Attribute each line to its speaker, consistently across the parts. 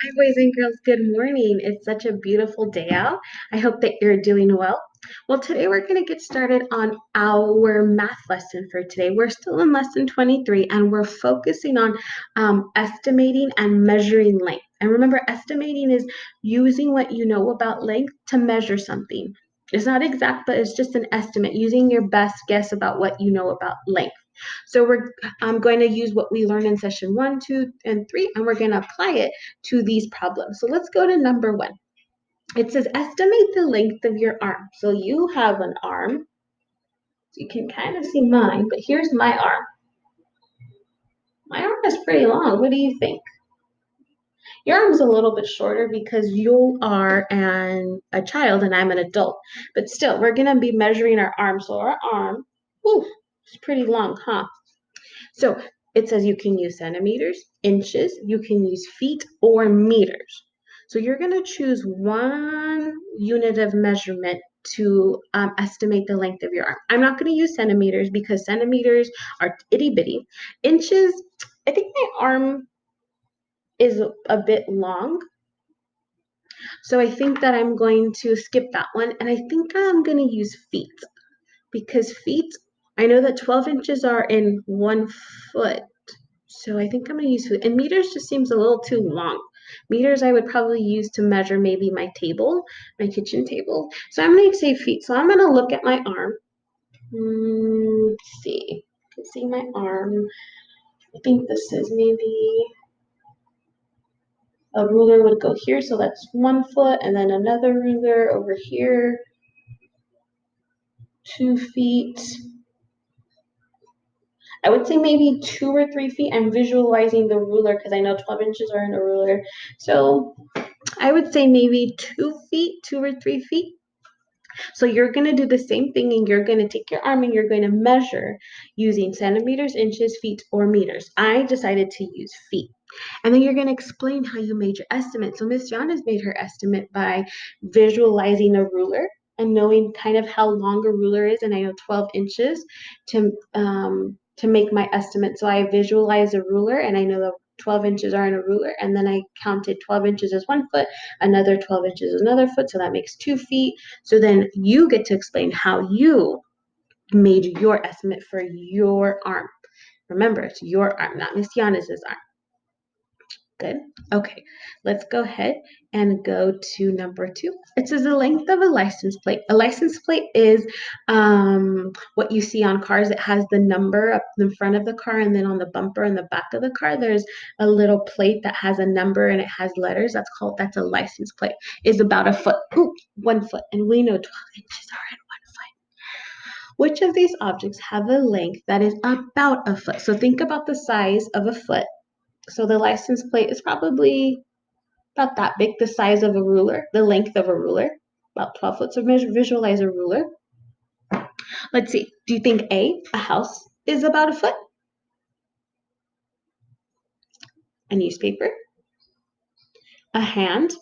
Speaker 1: Hi, boys and girls. Good morning. It's such a beautiful day out. I hope that you're doing well. Well, today we're going to get started on our math lesson for today. We're still in lesson 23 and we're focusing on estimating and measuring length. And remember, estimating is using what you know about length to measure something. It's not exact, but it's just an estimate, using your best guess about what you know about length. So we're going to use what we learned in session 1, 2, and 3, and we're going to apply it to these problems. So let's go to number 1. It says estimate the length of your arm. So you have an arm. So you can kind of see mine, but here's my arm. My arm is pretty long. What do you think? Your arm's a little bit shorter because you are a child and I'm an adult. But still, we're going to be measuring our arm. So our arm, whew, it's pretty long, huh? So it says you can use centimeters, inches, you can use feet or meters. So you're going to choose one unit of measurement to estimate the length of your arm. I'm not going to use centimeters because centimeters are itty bitty. Inches, I think my arm is a bit long. So I think that I'm going to skip that one. And I think I'm going to use feet because feet, I know that 12 inches are in 1 foot. So I think I'm going to use foot. And meters just seems a little too long. Meters I would probably use to measure maybe my table, my kitchen table. So I'm going to say feet. So I'm going to look at my arm. Let's see. You can see my arm. I think this is maybe a ruler would go here. So that's 1 foot. And then another ruler over here. 2 feet. I would say maybe 2 or 3 feet. I'm visualizing the ruler because I know 12 inches are in a ruler. So I would say maybe 2 feet, 2 or 3 feet. So you're going to do the same thing and you're going to take your arm and you're going to measure using centimeters, inches, feet, or meters. I decided to use feet. And then you're going to explain how you made your estimate. So Miss Gianna's made her estimate by visualizing a ruler and knowing kind of how long a ruler is. And I know 12 inches to make my estimate. So I visualize a ruler and I know the 12 inches are in a ruler. And then I counted 12 inches as 1 foot, another 12 inches another foot. So that makes 2 feet. So then you get to explain how you made your estimate for your arm. Remember, it's your arm, not Miss Gianna's arm. Good. Okay, let's go ahead and go to number 2. It says the length of a license plate. A license plate is what you see on cars. It has the number up in front of the car, and then on the bumper in the back of the car, there's a little plate that has a number and it has letters. That's a license plate. Is about a foot. Ooh, 1 foot. And we know 12 inches are in 1 foot. Which of these objects have a length that is about a foot? So think about the size of a foot. So the license plate is probably about that big, the size of a ruler, the length of a ruler, about 12 foot. So visualize a ruler. Let's see. Do you think a house is about a foot? A newspaper, a hand,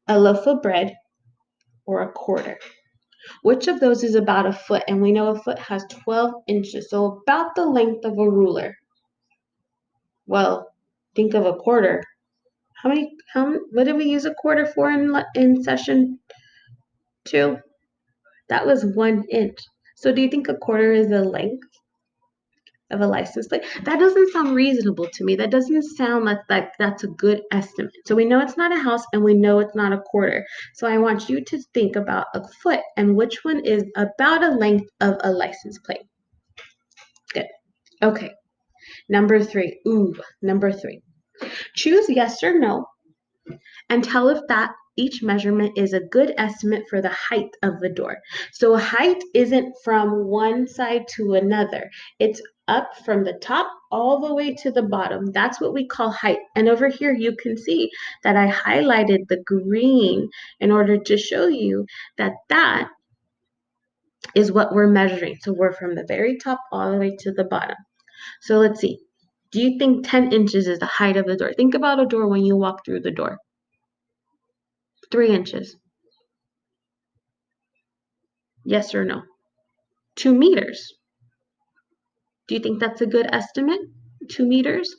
Speaker 1: a loaf of bread, or a quarter? Which of those is about a foot? And we know a foot has 12 inches, so about the length of a ruler. Well, think of a quarter. What did we use a quarter for in session 2? That was 1 inch. So do you think a quarter is the length of a license plate? That doesn't sound reasonable to me. That doesn't sound like that's a good estimate. So we know it's not a house and we know it's not a quarter. So I want you to think about a foot and which one is about a length of a license plate. Good. Okay. Number 3. Number 3. Choose yes or no and tell if that each measurement is a good estimate for the height of the door. So height isn't from one side to another. It's up from the top all the way to the bottom. That's what we call height. And over here you can see that I highlighted the green in order to show you that that is what we're measuring. So we're from the very top all the way to the bottom. So let's see. Do you think 10 inches is the height of the door? Think about a door when you walk through the door. 3 inches. Yes or no? 2 meters. Do you think that's a good estimate? 2 meters?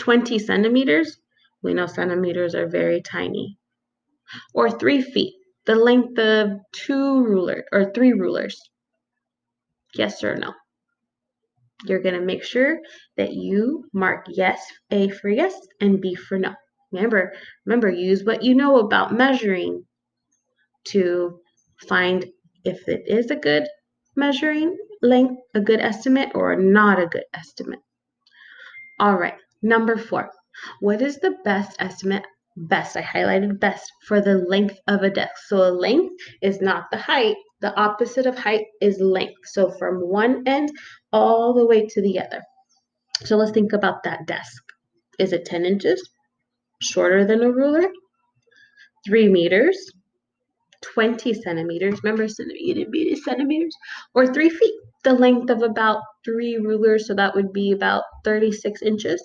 Speaker 1: 20 centimeters. We know centimeters are very tiny. Or 3 feet, the length of 3 rulers. Yes or no? You're going to make sure that you mark yes, A for yes, and B for no. Remember, use what you know about measuring to find if it is a good measuring length, a good estimate, or not a good estimate. All right, number 4. What is the best estimate? Best, I highlighted best, for the length of a desk. So a length is not the height. The opposite of height is length. So from one end all the way to the other. So let's think about that desk. Is it 10 inches? Shorter than a ruler? 3 meters? 20 centimeters? Remember centimeters? Or 3 feet? The length of about 3 rulers, so that would be about 36 inches.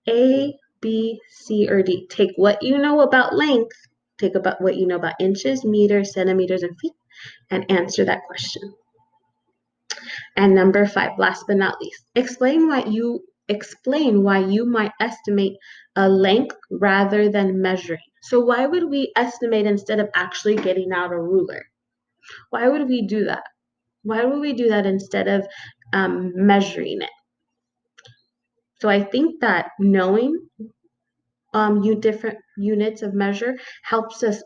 Speaker 1: A, B, C, or D. Take what you know about length, take about what you know about inches, meters, centimeters, and feet, and answer that question. And number 5, last but not least, explain why you might estimate a length rather than measuring. So why would we estimate instead of actually getting out a ruler? Why would we do that? Why would we do that instead of measuring it? So I think that knowing different units of measure helps us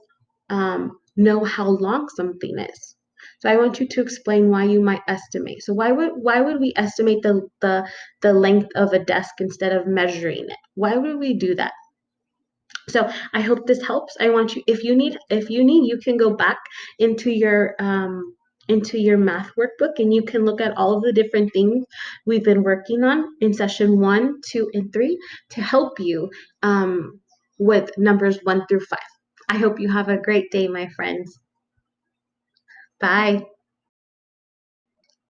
Speaker 1: know how long something is. So I want you to explain why you might estimate. So why would we estimate the length of a desk instead of measuring it? Why would we do that? So I hope this helps. I want you, if you need, you can go back into your math workbook and you can look at all of the different things we've been working on in session 1, 2, and 3 to help you with numbers 1 through 5. I hope you have a great day, my friends. Bye.